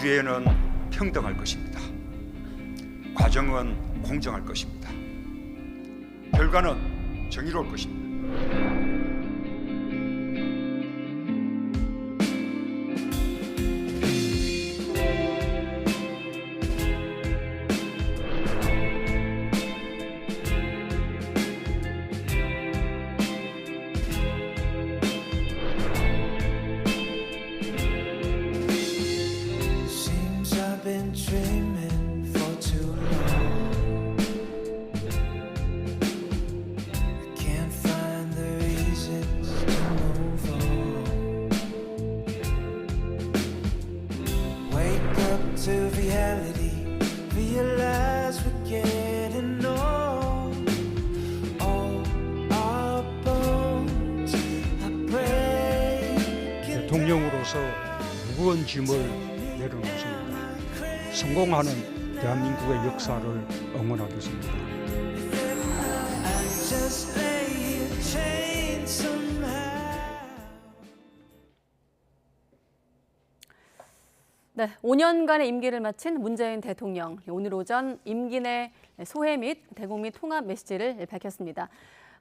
기회는 평등할 것입니다. 과정은 공정할 것입니다. 결과는 정의로울 것입니다. To reality, realize we're getting old. All our bones are breaking. 대통령으로서 무거운 짐을 내려놓습니다. 성공하는 대한민국의 역사를 응원하겠습니다. I just lay here chained somehow. 네, 5년간의 임기를 마친 문재인 대통령. 오늘 오전 임기 내 소회 및 대국민 통합 메시지를 밝혔습니다.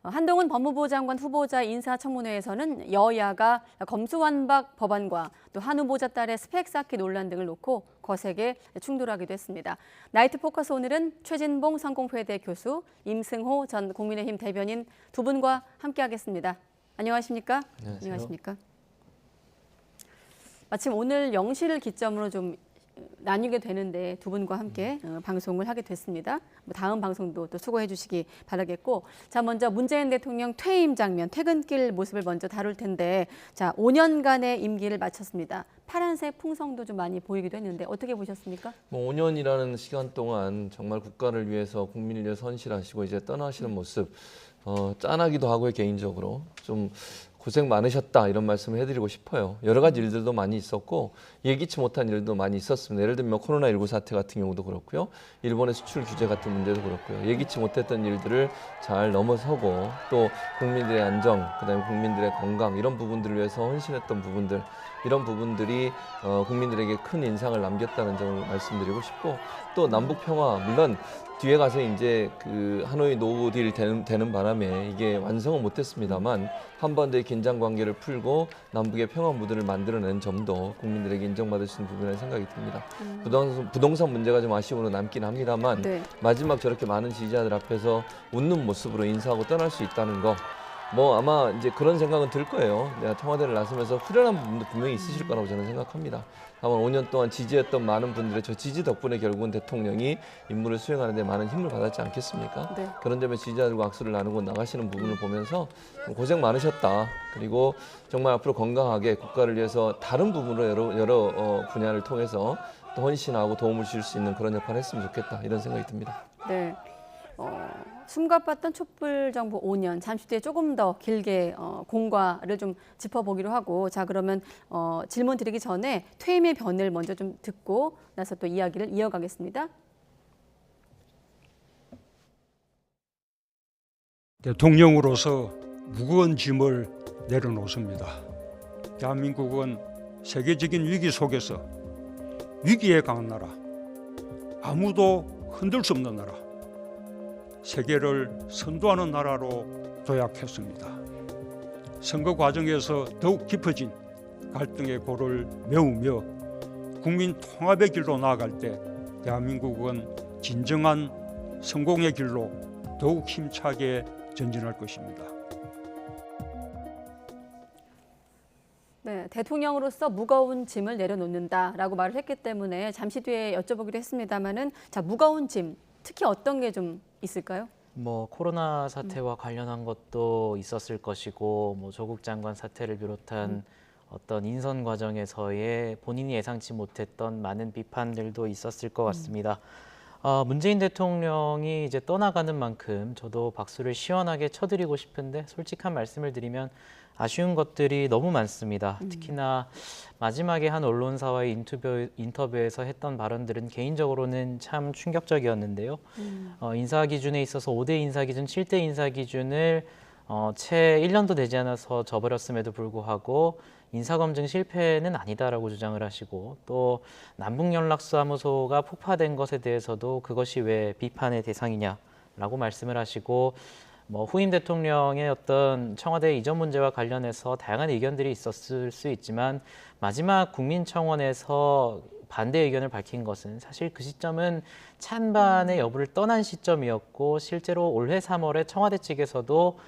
한동훈 법무부 장관 후보자 인사청문회에서는 여야가 검수완박 법안과 또 한 후보자 딸의 스펙 쌓기 논란 등을 놓고 거세게 충돌하기도 했습니다. 나이트 포커스 오늘은 최진봉 성공회대 교수, 임승호 전 국민의힘 대변인 두 분과 함께하겠습니다. 안녕하십니까? 안녕하십니까? 마침 오늘 0시를 기점으로 좀 나뉘게 되는데 두 분과 함께 방송을 하게 됐습니다. 다음 방송도 또 수고해 주시기 바라겠고, 자, 먼저 문재인 대통령 퇴임 장면, 퇴근길 모습을 먼저 다룰 텐데, 자, 5년간의 임기를 마쳤습니다. 파란색 풍성도 좀 많이 보이기도 했는데 어떻게 보셨습니까? 5년이라는 시간 동안 정말 국가를 위해서, 국민을 위해서 헌신하시고 이제 떠나시는 모습, 짠하기도 하고요. 개인적으로 좀 고생 많으셨다 이런 말씀을 해드리고 싶어요. 여러 가지 일들도 많이 있었고 예기치 못한 일도 많이 있었습니다. 예를 들면 코로나19 사태 같은 경우도 그렇고요. 일본의 수출 규제 같은 문제도 그렇고요. 예기치 못했던 일들을 잘 넘어서고 또 국민들의 안정, 그다음에 국민들의 건강 이런 부분들을 위해서 헌신했던 부분들, 이런 부분들이 국민들에게 큰 인상을 남겼다는 점을 말씀드리고 싶고, 또 남북 평화, 물론 뒤에 가서 이제 그 하노이 노딜 되는 바람에 이게 완성은 못했습니다만 한반도의 긴장 관계를 풀고 남북의 평화 무드를 만들어낸 점도 국민들에게 인정받을 수 있는 부분이라는 생각이 듭니다. 부동산 문제가 좀 아쉬움으로 남긴 합니다만 네. 마지막 저렇게 많은 지지자들 앞에서 웃는 모습으로 인사하고 떠날 수 있다는 거, 뭐 아마 이제 그런 생각은 들 거예요. 내가 청와대를 나서면서 후련한 부분도 분명히 있으실 거라고 저는 생각합니다. 다만 5년 동안 지지했던 많은 분들의 저 지지 덕분에 결국은 대통령이 임무를 수행하는 데 많은 힘을 받았지 않겠습니까? 네. 그런 점에 지지자들과 악수를 나누고 나가시는 부분을 보면서 고생 많으셨다. 그리고 정말 앞으로 건강하게 국가를 위해서 다른 부분으로 여러 분야를 통해서 또 헌신하고 도움을 줄 수 있는 그런 역할을 했으면 좋겠다. 이런 생각이 듭니다. 네. 숨가빴던 촛불 정부 5년, 잠시 뒤에 조금 더 길게 공과를 좀 짚어보기로 하고, 자, 그러면 질문 드리기 전에 퇴임의 변을 먼저 좀 듣고 나서 또 이야기를 이어가겠습니다. 대통령으로서 무거운 짐을 내려놓습니다. 대한민국은 세계적인 위기 속에서 위기에 강한 나라, 아무도 흔들 수 없는 나라, 세계를 선도하는 나라로 도약했습니다. 선거 과정에서 더욱 깊어진 갈등의 골을 메우며 국민 통합의 길로 나아갈 때 대한민국은 진정한 성공의 길로 더욱 힘차게 전진할 것입니다. 네, 대통령으로서 무거운 짐을 내려놓는다라고 말을 했기 때문에 잠시 뒤에 여쭤보기로 했습니다만은, 자, 무거운 짐, 특히 어떤 게 좀 있을까요? 뭐 코로나 사태와 관련한 것도 있었을 것이고, 뭐 조국 장관 사태를 비롯한 어떤 인선 과정에서의 본인이 예상치 못했던 많은 비판들도 있었을 것 같습니다. 문재인 대통령이 이제 떠나가는 만큼 저도 박수를 시원하게 쳐드리고 싶은데, 솔직한 말씀을 드리면 아쉬운 것들이 너무 많습니다. 특히나 마지막에 한 언론사와의 인터뷰에서 했던 발언들은 개인적으로는 참 충격적이었는데요. 인사 기준에 있어서 5대 인사 기준, 7대 인사 기준을 채 1년도 되지 않아서 져버렸음에도 불구하고 인사검증 실패는 아니다라고 주장을 하시고 또 남북연락사무소가 폭파된 것에 대해서도 그것이 왜 비판의 대상이냐라고 말씀을 하시고 뭐 후임 대통령의 어떤 청와대 이전 문제와 관련해서 다양한 의견들이 있었을 수 있지만 마지막 국민청원에서 반대 의견을 밝힌 것은 사실 그 시점은 찬반의 여부를 떠난 시점이었고 실제로 올해 3월에 청와대 측에서도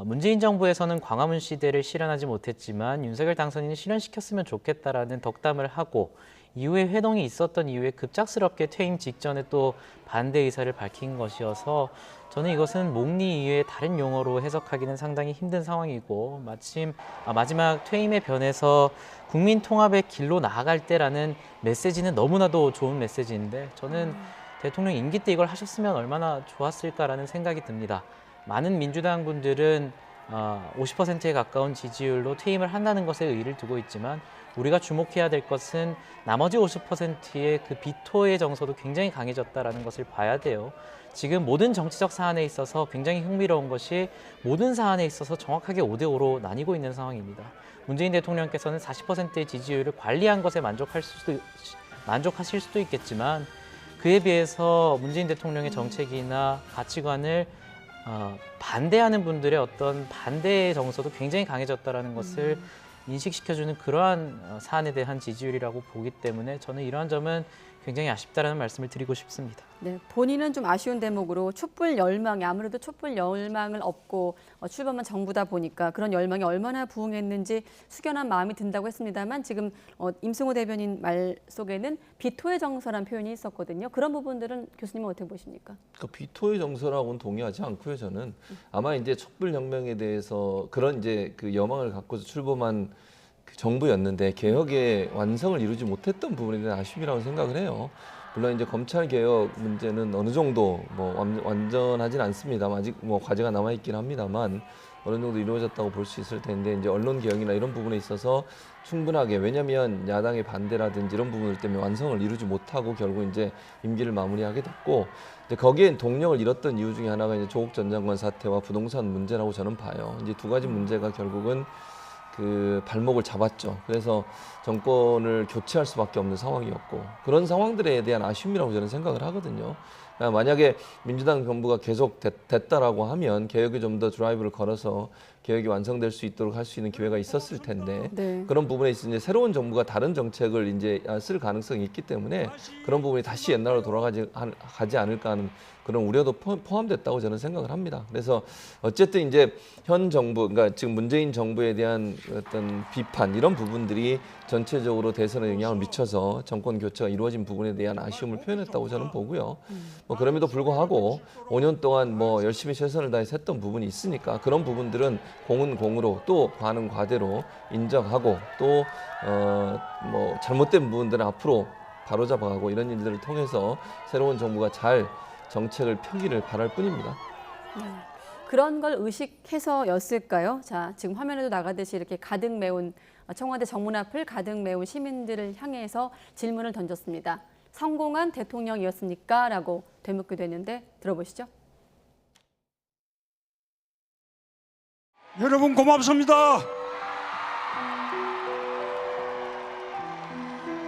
문재인 정부에서는 광화문 시대를 실현하지 못했지만 윤석열 당선인이 실현시켰으면 좋겠다라는 덕담을 하고 이후에 회동이 있었던 이후에 급작스럽게 퇴임 직전에 또 반대 의사를 밝힌 것이어서 저는 이것은 목리 이외의 다른 용어로 해석하기는 상당히 힘든 상황이고 마침 마지막 퇴임의 변에서 국민 통합의 길로 나아갈 때라는 메시지는 너무나도 좋은 메시지인데 저는 대통령 임기 때 이걸 하셨으면 얼마나 좋았을까라는 생각이 듭니다. 많은 민주당 분들은 50%에 가까운 지지율로 퇴임을 한다는 것에 의의를 두고 있지만 우리가 주목해야 될 것은 나머지 50%의 그 비토의 정서도 굉장히 강해졌다는 것을 봐야 돼요. 지금 모든 정치적 사안에 있어서 굉장히 흥미로운 것이 모든 사안에 있어서 정확하게 5대5로 나뉘고 있는 상황입니다. 문재인 대통령께서는 40%의 지지율을 관리한 것에 만족하실 수도 있겠지만 그에 비해서 문재인 대통령의 정책이나 가치관을 반대하는 분들의 어떤 반대의 정서도 굉장히 강해졌다는 것을 인식시켜주는 그러한 사안에 대한 지지율이라고 보기 때문에 저는 이러한 점은 굉장히 아쉽다라는 말씀을 드리고 싶습니다. 네, 본인은 좀 아쉬운 대목으로 촛불 열망이 아무래도 촛불 열망을 업고 출범한 정부다 보니까 그런 열망이 얼마나 부응했는지 숙연한 마음이 든다고 했습니다만 지금 임승호 대변인 말 속에는 비토의 정서란 표현이 있었거든요. 그런 부분들은 교수님은 어떻게 보십니까? 그러니까 비토의 정서라고는 동의하지 않고요. 저는 아마 이제 촛불 혁명에 대해서 그런 이제 그 여망을 갖고서 출범한 그 정부였는데 개혁의 완성을 이루지 못했던 부분에 대한 아쉬움이라고 생각을 해요. 물론 이제 검찰 개혁 문제는 어느 정도 뭐 완전하진 않습니다만 아직 뭐 과제가 남아 있긴 합니다만 어느 정도 이루어졌다고 볼 수 있을 텐데 이제 언론 개혁이나 이런 부분에 있어서 충분하게 왜냐하면 야당의 반대라든지 이런 부분들 때문에 완성을 이루지 못하고 결국 이제 임기를 마무리하게 됐고 이제 거기에 동력을 잃었던 이유 중에 하나가 이제 조국 전 장관 사태와 부동산 문제라고 저는 봐요. 이제 두 가지 문제가 결국은 그 발목을 잡았죠. 그래서 정권을 교체할 수밖에 없는 상황이었고 그런 상황들에 대한 아쉬움이라고 저는 생각을 하거든요. 만약에 민주당 정부가 계속 됐다라고 하면 개혁에 좀 더 드라이브를 걸어서 개혁이 완성될 수 있도록 할 수 있는 기회가 있었을 텐데 네. 그런 부분에 있어서 이제 새로운 정부가 다른 정책을 이제 쓸 가능성이 있기 때문에 그런 부분이 다시 옛날로 돌아가지 않을까 하는 그런 우려도 포함됐다고 저는 생각을 합니다. 그래서 어쨌든 이제 현 정부, 그러니까 지금 문재인 정부에 대한 어떤 비판 이런 부분들이 전체적으로 대선에 영향을 미쳐서 정권 교체가 이루어진 부분에 대한 아쉬움을 표현했다고 저는 보고요. 뭐 그럼에도 불구하고 5년 동안 뭐 열심히 최선을 다해서 했던 부분이 있으니까 그런 부분들은 공은 공으로 또 과는 과대로 인정하고 또 뭐 잘못된 부분들은 앞으로 바로잡아가고 이런 일들을 통해서 새로운 정부가 잘 정책을 펴기를 바랄 뿐입니다. 네. 그런 걸 의식해서였을까요? 자, 지금 화면에도 나가듯이 이렇게 가득 메운 청와대 정문 앞을 가득 메운 시민들을 향해서 질문을 던졌습니다. 성공한 대통령이었습니까? 라고 되묻기도 했는데 들어보시죠. 여러분 고맙습니다.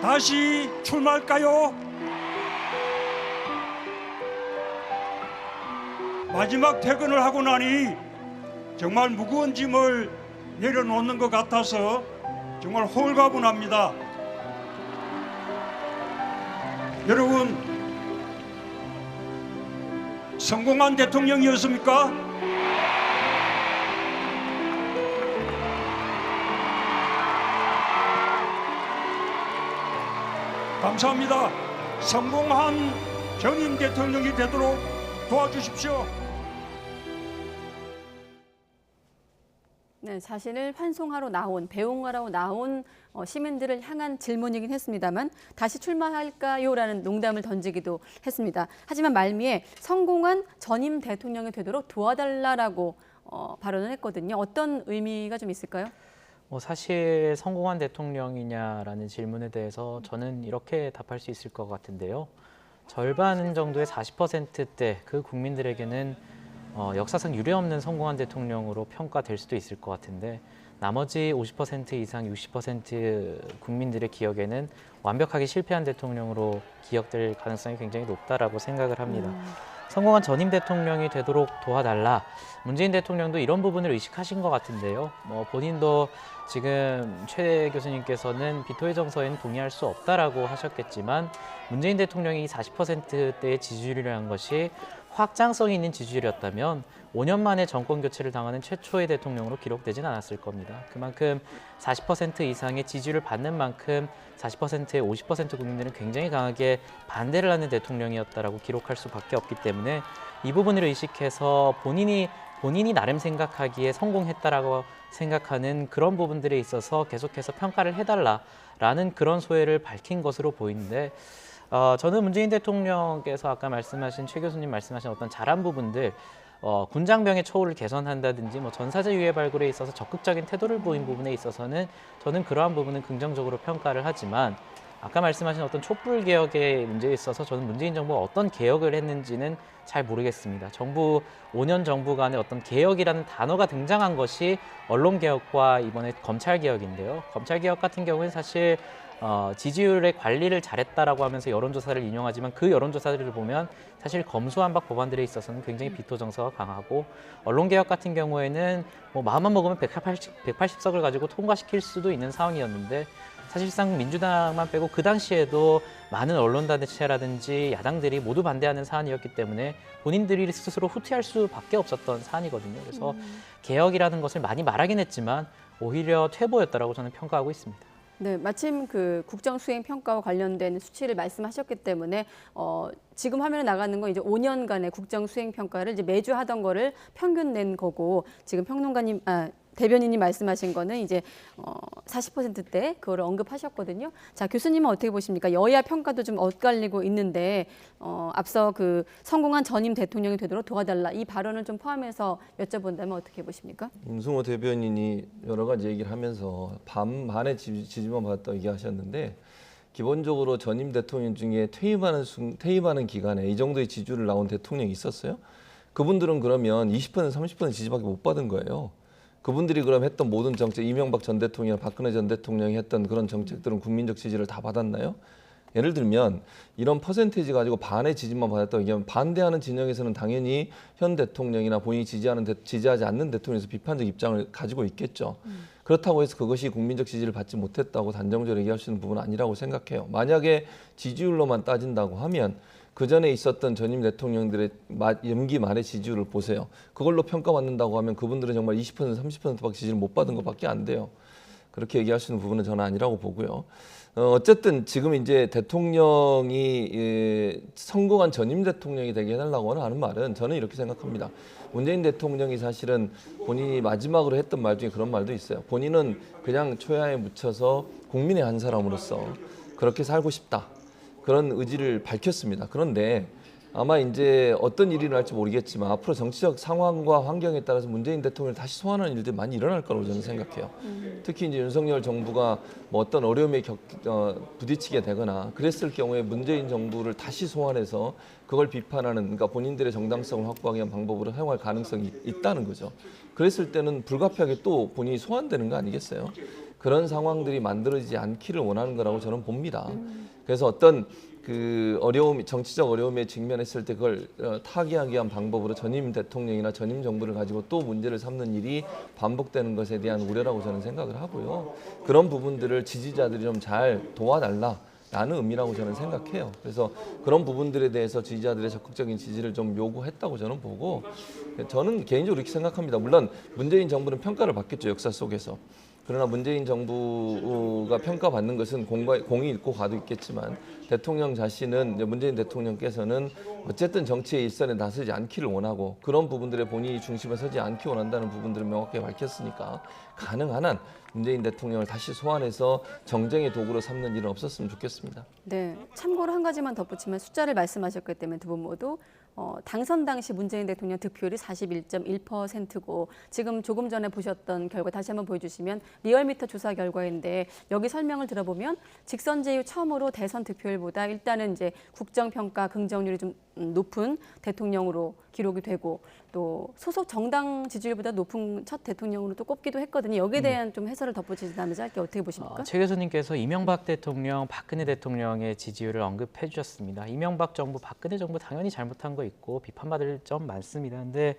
다시 출마할까요? 마지막 퇴근을 하고 나니 정말 무거운 짐을 내려놓는 것 같아서 정말 홀가분합니다. 여러분, 성공한 대통령이었습니까? 감사합니다. 성공한 전임 대통령이 되도록 도와주십시오. 네, 자신을 환송하러 나온, 배웅하러 나온 시민들을 향한 질문이긴 했습니다만 다시 출마할까요? 라는 농담을 던지기도 했습니다. 하지만 말미에 성공한 전임 대통령이 되도록 도와달라라고 발언을 했거든요. 어떤 의미가 좀 있을까요? 사실 성공한 대통령이냐라는 질문에 대해서 저는 이렇게 답할 수 있을 것 같은데요. 절반 정도의 40%대 그 국민들에게는 역사상 유례없는 성공한 대통령으로 평가될 수도 있을 것 같은데 나머지 50% 이상 60% 국민들의 기억에는 완벽하게 실패한 대통령으로 기억될 가능성이 굉장히 높다라고 생각을 합니다. 성공한 전임 대통령이 되도록 도와달라. 문재인 대통령도 이런 부분을 의식하신 것 같은데요. 본인도 지금 최 교수님께서는 비토의 정서에는 동의할 수 없다라고 하셨겠지만 문재인 대통령이 40%대의 지지율이라는 것이 확장성이 있는 지지율이었다면 5년 만에 정권 교체를 당하는 최초의 대통령으로 기록되진 않았을 겁니다. 그만큼 40% 이상의 지지율을 받는 만큼 40%의 50% 국민들은 굉장히 강하게 반대를 하는 대통령이었다라고 기록할 수밖에 없기 때문에 이 부분을 의식해서 본인이 나름 생각하기에 성공했다라고 생각하는 그런 부분들에 있어서 계속해서 평가를 해달라라는 그런 소회를 밝힌 것으로 보이는데 저는 문재인 대통령께서 아까 말씀하신 최 교수님 말씀하신 어떤 잘한 부분들 군장병의 처우를 개선한다든지 전사자 유해 발굴에 있어서 적극적인 태도를 보인 부분에 있어서는 저는 그러한 부분은 긍정적으로 평가를 하지만 아까 말씀하신 어떤 촛불 개혁의 문제에 있어서 저는 문재인 정부가 어떤 개혁을 했는지는 잘 모르겠습니다. 5년 정부 간의 어떤 개혁이라는 단어가 등장한 것이 언론 개혁과 이번에 검찰 개혁인데요. 검찰 개혁 같은 경우는 사실 지지율의 관리를 잘했다라고 하면서 여론조사를 인용하지만 그 여론조사들을 보면 사실 검수완박 법안들에 있어서는 굉장히 비토 정서가 강하고 언론개혁 같은 경우에는 마음만 먹으면 180석을 가지고 통과시킬 수도 있는 상황이었는데 사실상 민주당만 빼고 그 당시에도 많은 언론단체라든지 야당들이 모두 반대하는 사안이었기 때문에 본인들이 스스로 후퇴할 수밖에 없었던 사안이거든요. 그래서 개혁이라는 것을 많이 말하긴 했지만 오히려 퇴보였다라고 저는 평가하고 있습니다. 네, 마침 그 국정수행평가와 관련된 수치를 말씀하셨기 때문에 지금 화면에 나가는 건 이제 5년간의 국정수행평가를 이제 매주 하던 거를 평균 낸 거고 지금 대변인님 말씀하신 거는 이제 40%대 그거를 언급하셨거든요. 자, 교수님은 어떻게 보십니까? 여야 평가도 좀 엇갈리고 있는데 앞서 그 성공한 전임 대통령이 되도록 도와달라 이 발언을 좀 포함해서 여쭤본다면 어떻게 보십니까? 임승호 대변인이 여러 가지 얘기를 하면서 반반의 지지만 받았다고 얘기하셨는데 기본적으로 전임 대통령 중에 퇴임하는 기간에 이 정도의 지지율을 나온 대통령이 있었어요? 그분들은 그러면 20% 30% 지지밖에 못 받은 거예요. 그분들이 그럼 했던 모든 정책, 이명박 전 대통령, 박근혜 전 대통령이 했던 그런 정책들은 국민적 지지를 다 받았나요? 예를 들면 이런 퍼센테이지 가지고 반의 지지만 받았다고 얘기하면 반대하는 진영에서는 당연히 현 대통령이나 본인이 지지하지 않는 대통령에서 비판적 입장을 가지고 있겠죠. 그렇다고 해서 그것이 국민적 지지를 받지 못했다고 단정적으로 얘기할 수 있는 부분은 아니라고 생각해요. 만약에 지지율로만 따진다고 하면 그 전에 있었던 전임 대통령들의 임기 말의 지지율을 보세요. 그걸로 평가받는다고 하면 그분들은 정말 20% 30%밖에 지지를 못 받은 것밖에 안 돼요. 그렇게 얘기할 수 있는 부분은 저는 아니라고 보고요. 어쨌든 지금 이제 대통령이 성공한 전임 대통령이 되게 해달라고 하는 말은 저는 이렇게 생각합니다. 문재인 대통령이 사실은 본인이 마지막으로 했던 말 중에 그런 말도 있어요. 본인은 그냥 초야에 묻혀서 국민의 한 사람으로서 그렇게 살고 싶다. 그런 의지를 밝혔습니다. 그런데 아마 이제 어떤 일이 일어날지 모르겠지만 앞으로 정치적 상황과 환경에 따라서 문재인 대통령을 다시 소환하는 일들이 많이 일어날 거라고 저는 생각해요. 특히 이제 윤석열 정부가 어떤 어려움에 부딪히게 되거나 그랬을 경우에 문재인 정부를 다시 소환해서 그걸 비판하는, 그러니까 본인들의 정당성을 확보하기 위한 방법으로 사용할 가능성이 있다는 거죠. 그랬을 때는 불가피하게 또 본인이 소환되는 거 아니겠어요? 그런 상황들이 만들어지지 않기를 원하는 거라고 저는 봅니다. 그래서 어떤 정치적 어려움에 직면했을 때 그걸 타개하기 위한 방법으로 전임 대통령이나 전임 정부를 가지고 또 문제를 삼는 일이 반복되는 것에 대한 우려라고 저는 생각을 하고요. 그런 부분들을 지지자들이 좀 잘 도와달라라는 의미라고 저는 생각해요. 그래서 그런 부분들에 대해서 지지자들의 적극적인 지지를 좀 요구했다고 저는 보고, 저는 개인적으로 이렇게 생각합니다. 물론 문재인 정부는 평가를 받겠죠, 역사 속에서. 그러나 문재인 정부가 평가받는 것은 공이 있고 과도 있겠지만 대통령 자신은, 문재인 대통령께서는 어쨌든 정치의 일선에 나서지 않기를 원하고 그런 부분들에 본인이 중심에 서지 않기 원한다는 부분들을 명확하게 밝혔으니까 가능한 한 문재인 대통령을 다시 소환해서 정쟁의 도구로 삼는 일은 없었으면 좋겠습니다. 네, 참고로 한 가지만 덧붙이면 숫자를 말씀하셨기 때문에 두 분 모두 당선 당시 문재인 대통령 득표율이 41.1%고 지금 조금 전에 보셨던 결과 다시 한번 보여주시면 리얼미터 조사 결과인데 여기 설명을 들어보면 직선제 이후 처음으로 대선 득표율보다 일단은 이제 국정평가 긍정률이 좀 높은 대통령으로 기록이 되고 또 소속 정당 지지율보다 높은 첫 대통령으로 또 꼽기도 했거든요. 여기에 대한 좀 해설을 덧붙이신다면서 짧게 어떻게 보십니까? 최 교수님께서 이명박 대통령, 박근혜 대통령의 지지율을 언급해 주셨습니다. 이명박 정부, 박근혜 정부 당연히 잘못한 거 있고 비판받을 점 많습니다. 근데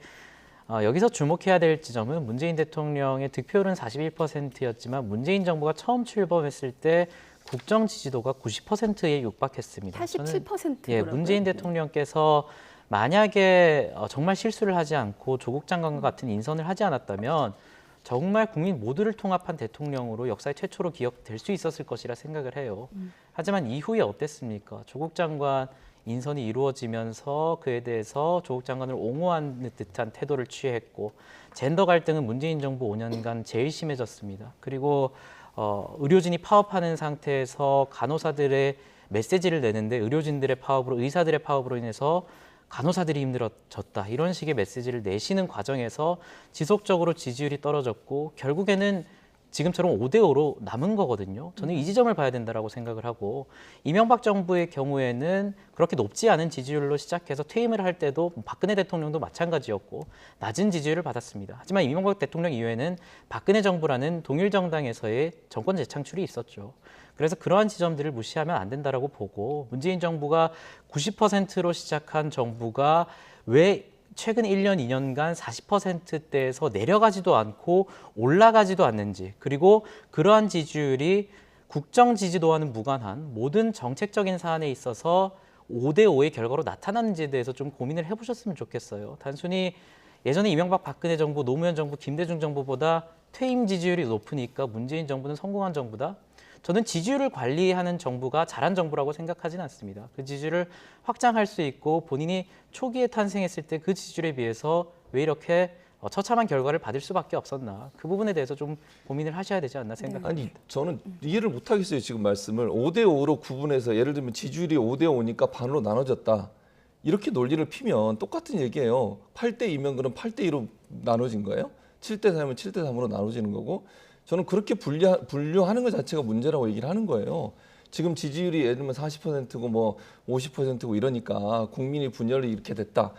여기서 주목해야 될 지점은 문재인 대통령의 득표율은 41%였지만 문재인 정부가 처음 출범했을 때 국정 지지도가 90%에 육박했습니다. 87%. 문재인 대통령께서 만약에 정말 실수를 하지 않고 조국 장관과 같은 인선을 하지 않았다면 정말 국민 모두를 통합한 대통령으로 역사의 최초로 기억될 수 있었을 것이라 생각을 해요. 하지만 이후에 어땠습니까? 조국 장관 인선이 이루어지면서 그에 대해서 조국 장관을 옹호하는 듯한 태도를 취했고 젠더 갈등은 문재인 정부 5년간 제일 심해졌습니다. 그리고 의료진이 파업하는 상태에서 간호사들의 메시지를 내는데 의료진들의 파업으로 의사들의 파업으로 인해서 간호사들이 힘들어졌다. 이런 식의 메시지를 내시는 과정에서 지속적으로 지지율이 떨어졌고 결국에는 지금처럼 5대5로 남은 거거든요. 저는 이 지점을 봐야 된다고 생각을 하고 이명박 정부의 경우에는 그렇게 높지 않은 지지율로 시작해서 퇴임을 할 때도 박근혜 대통령도 마찬가지였고 낮은 지지율을 받았습니다. 하지만 이명박 대통령 이후에는 박근혜 정부라는 동일 정당에서의 정권 재창출이 있었죠. 그래서 그러한 지점들을 무시하면 안 된다라고 보고 문재인 정부가 90%로 시작한 정부가 왜 최근 1년, 2년간 40%대에서 내려가지도 않고 올라가지도 않는지 그리고 그러한 지지율이 국정 지지도와는 무관한 모든 정책적인 사안에 있어서 5대5의 결과로 나타나는지에 대해서 좀 고민을 해보셨으면 좋겠어요. 단순히 예전에 이명박 박근혜 정부, 노무현 정부, 김대중 정부보다 퇴임 지지율이 높으니까 문재인 정부는 성공한 정부다. 저는 지지율을 관리하는 정부가 잘한 정부라고 생각하지는 않습니다. 그 지지율을 확장할 수 있고 본인이 초기에 탄생했을 때 그 지지율에 비해서 왜 이렇게 처참한 결과를 받을 수밖에 없었나. 그 부분에 대해서 좀 고민을 하셔야 되지 않나 생각합니다. 아니 저는 이해를 못 하겠어요. 지금 말씀을 5대5로 구분해서 예를 들면 지지율이 5대5니까 반으로 나눠졌다. 이렇게 논리를 피면 똑같은 얘기예요. 8대2면 그럼 8대2로 나눠진 거예요? 7대4면 7대3으로 나눠지는 거고 저는 그렇게 분류하는 것 자체가 문제라고 얘기를 하는 거예요. 지금 지지율이 예를 들면 40%고 뭐 50%고 이러니까 국민이 분열이 이렇게 됐다.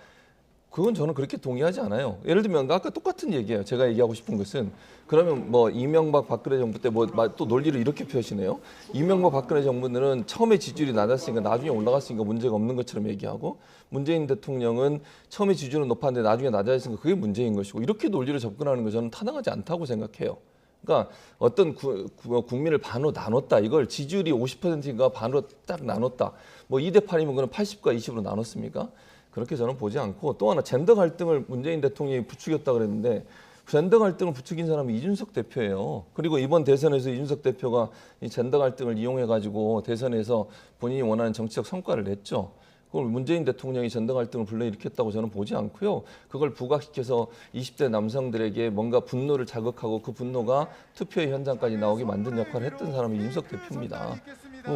그건 저는 그렇게 동의하지 않아요. 예를 들면 아까 똑같은 얘기예요. 제가 얘기하고 싶은 것은 그러면 뭐 이명박 박근혜 정부 때 뭐 또 논리를 이렇게 펴시네요. 이명박 박근혜 정부는 처음에 지지율이 낮았으니까 나중에 올라갔으니까 문제가 없는 것처럼 얘기하고 문재인 대통령은 처음에 지지율은 높았는데 나중에 낮아졌으니까 그게 문제인 것이고 이렇게 논리를 접근하는 거 저는 타당하지 않다고 생각해요. 그러니까 어떤 국민을 반으로 나눴다. 이걸 지지율이 50%인가 반으로 딱 나눴다. 뭐 2대 8이면 그럼 80과 20으로 나눴습니까? 그렇게 저는 보지 않고 또 하나 젠더 갈등을 문재인 대통령이 부추겼다 그랬는데 젠더 갈등을 부추긴 사람이 이준석 대표예요. 그리고 이번 대선에서 이준석 대표가 이 젠더 갈등을 이용해 가지고 대선에서 본인이 원하는 정치적 성과를 냈죠. 그걸 문재인 대통령이 젠더 갈등을 불러일으켰다고 저는 보지 않고요. 그걸 부각시켜서 20대 남성들에게 뭔가 분노를 자극하고 그 분노가 투표의 현장까지 나오게 만든 역할을 했던 사람이 이준석 대표입니다.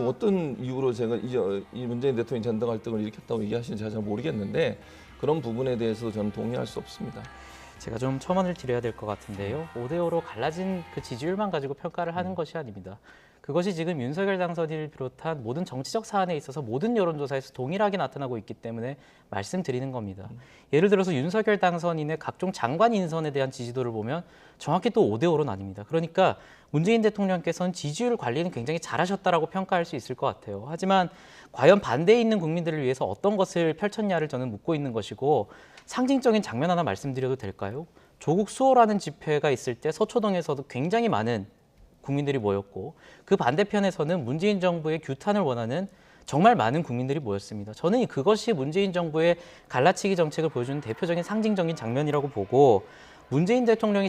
어떤 이유로 제가 이 문재인 대통령이 젠더 갈등을 일으켰다고 얘기하시는지 제가 잘 모르겠는데 그런 부분에 대해서 저는 동의할 수 없습니다. 제가 좀 첨언을 드려야 될 것 같은데요. 5대5로 갈라진 그 지지율만 가지고 평가를 하는 것이 아닙니다. 그것이 지금 윤석열 당선인을 비롯한 모든 정치적 사안에 있어서 모든 여론조사에서 동일하게 나타나고 있기 때문에 말씀드리는 겁니다. 예를 들어서 윤석열 당선인의 각종 장관 인선에 대한 지지도를 보면 정확히 또 5대5로 나뉩니다. 그러니까 문재인 대통령께서는 지지율 관리는 굉장히 잘하셨다라고 평가할 수 있을 것 같아요. 하지만 과연 반대에 있는 국민들을 위해서 어떤 것을 펼쳤냐를 저는 묻고 있는 것이고 상징적인 장면 하나 말씀드려도 될까요? 조국 수호라는 집회가 있을 때 서초동에서도 굉장히 많은 국민들이 모였고 그 반대편에서는 문재인 정부의 규탄을 원하는 정말 많은 국민들이 모였습니다. 저는 그것이 문재인 정부의 갈라치기 정책을 보여주는 대표적인 상징적인 장면이라고 보고 문재인 대통령이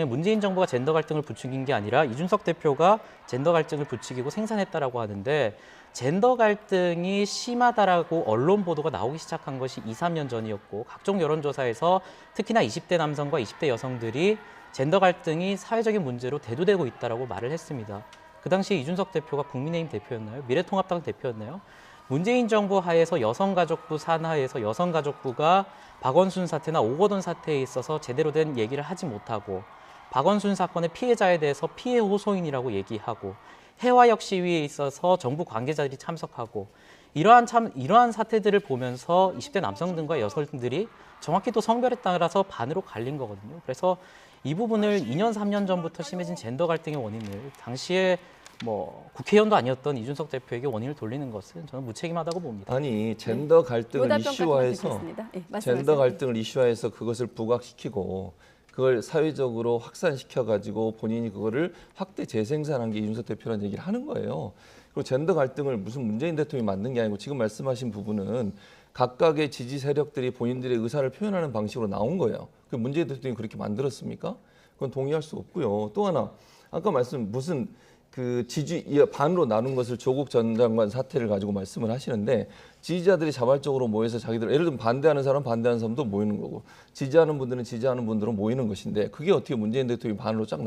문재인 정부가 젠더 갈등을 부추긴 게 아니라 이준석 대표가 젠더 갈등을 부추기고 생산했다라고 하는데 젠더 갈등이 심하다라고 언론 보도가 나오기 시작한 것이 2, 3년 전이었고 각종 여론조사에서 특히나 20대 남성과 20대 여성들이 젠더 갈등이 사회적인 문제로 대두되고 있다라고 말을 했습니다. 그 당시에 이준석 대표가 국민의힘 대표였나요? 미래통합당 대표였나요? 문재인 정부 하에서 여성가족부 산하에서 여성가족부가 박원순 사태나 오거돈 사태에 있어서 제대로 된 얘기를 하지 못하고 박원순 사건의 피해자에 대해서 피해 호소인이라고 얘기하고 해화역 시위에 있어서 정부 관계자들이 참석하고 이러한 사태들을 보면서 20대 남성들과 여성들이 정확히 또 성별에 따라서 반으로 갈린 거거든요. 그래서 이 부분을 2년, 3년 전부터 심해진 젠더 갈등의 원인을 당시에 뭐 국회의원도 아니었던 이준석 대표에게 원인을 돌리는 것은 저는 무책임하다고 봅니다. 아니 젠더 갈등을 요답변까지만 이슈화해서 듣겠습니다. 예, 젠더 말씀하세요. 갈등을 이슈화해서 그것을 부각시키고 그걸 사회적으로 확산시켜 가지고 본인이 그거를 확대 재생산한 게 이준석 대표라는 얘기를 하는 거예요. 그리고 젠더 갈등을 무슨 문재인 대통령이 만든 게 아니고 지금 말씀하신 부분은 각각의 지지 세력들이 본인들의 의사를 표현하는 방식으로 나온 거예요. 그 문재인 대통령이 그렇게 만들었습니까? 그건 동의할 수 없고요. 또 하나 아까 말씀 무슨 그 지지 반으로 나눈 것을 조국 전 장관 사태를 가지고 말씀을 하시는데 지지자들이 자발적으로 모여서 자기들 예를 들면 반대하는 사람도 모이는 거고 지지하는 분들은 지지하는 분들은 모이는 것인데 그게 어떻게 문재인 대통령이 반으로 쫙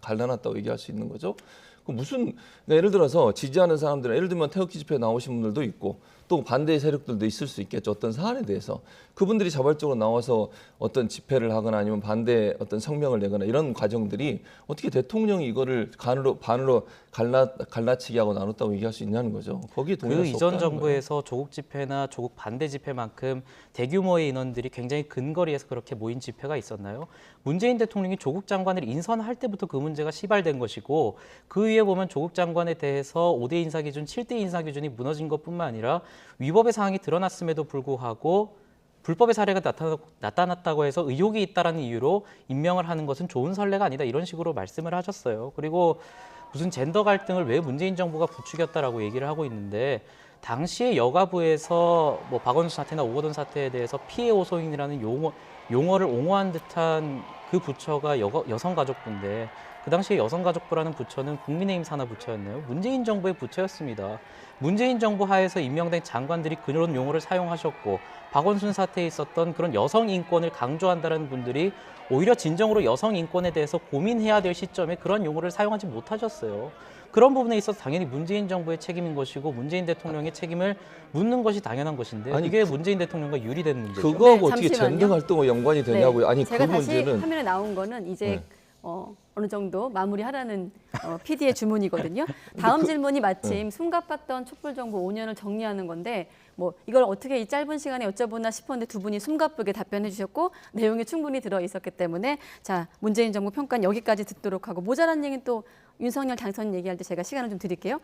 갈라놨다고 얘기할 수 있는 거죠? 그 무슨 그러니까 예를 들어서 지지하는 사람들은 예를 들면 태극기 집회에 나오신 분들도 있고 또 반대 세력들도 있을 수 있겠죠. 어떤 사안에 대해서 그분들이 자발적으로 나와서 어떤 집회를 하거나 아니면 반대 어떤 성명을 내거나 이런 과정들이 어떻게 대통령이 이거를 반으로 갈라치기 하고 나눴다고 얘기할 수 있냐는 거죠. 거기에 동의할 그 수 이전 없다는 정부에서 조국 집회나 조국 반대 집회만큼 대규모의 인원들이 굉장히 근거리에서 그렇게 모인 집회가 있었나요? 문재인 대통령이 조국 장관을 인선할 때부터 그 문제가 시발된 것이고 그 위에 보면 조국 장관에 대해서 5대 인사 기준, 7대 인사 기준이 무너진 것뿐만 아니라 위법의 사항이 드러났음에도 불구하고 불법의 사례가 나타났다고 해서 의혹이 있다라는 이유로 임명을 하는 것은 좋은 선례가 아니다 이런 식으로 말씀을 하셨어요. 그리고 무슨 젠더 갈등을 왜 문재인 정부가 부추겼다라고 얘기를 하고 있는데 당시에 여가부에서 뭐 박원순 사태나 오거돈 사태에 대해서 피해 호소인이라는 용어를 옹호한 듯한 그 부처가 여성가족부인데 그 당시에 여성가족부라는 부처는 국민의힘 산하 부처였나요? 문재인 정부의 부처였습니다. 문재인 정부 하에서 임명된 장관들이 그런 용어를 사용하셨고 박원순 사태에 있었던 그런 여성 인권을 강조한다는 분들이 오히려 진정으로 여성 인권에 대해서 고민해야 될 시점에 그런 용어를 사용하지 못하셨어요. 그런 부분에 있어서 당연히 문재인 정부의 책임인 것이고 문재인 대통령의 책임을 묻는 것이 당연한 것인데 아니, 이게 문재인 대통령과 유리되는 문제죠. 그거하고 네, 어떻게 잠시만요. 젠더 갈등과 연관이 되냐고요. 아니 그 제가 다시 문제는 화면에 나온 거는 이제 네. 어느 정도 마무리하라는 PD의 주문이거든요. 다음 질문이 마침 숨가빴던 촛불정부 5년을 정리하는 건데 뭐 이걸 어떻게 이 짧은 시간에 여쭤보나 싶었는데 두 분이 숨가쁘게 답변해 주셨고 내용이 충분히 들어 있었기 때문에 자 문재인 정부 평가는 여기까지 듣도록 하고 모자란 얘기는 또 윤석열 당선 얘기할 때 제가 시간을 좀 드릴게요.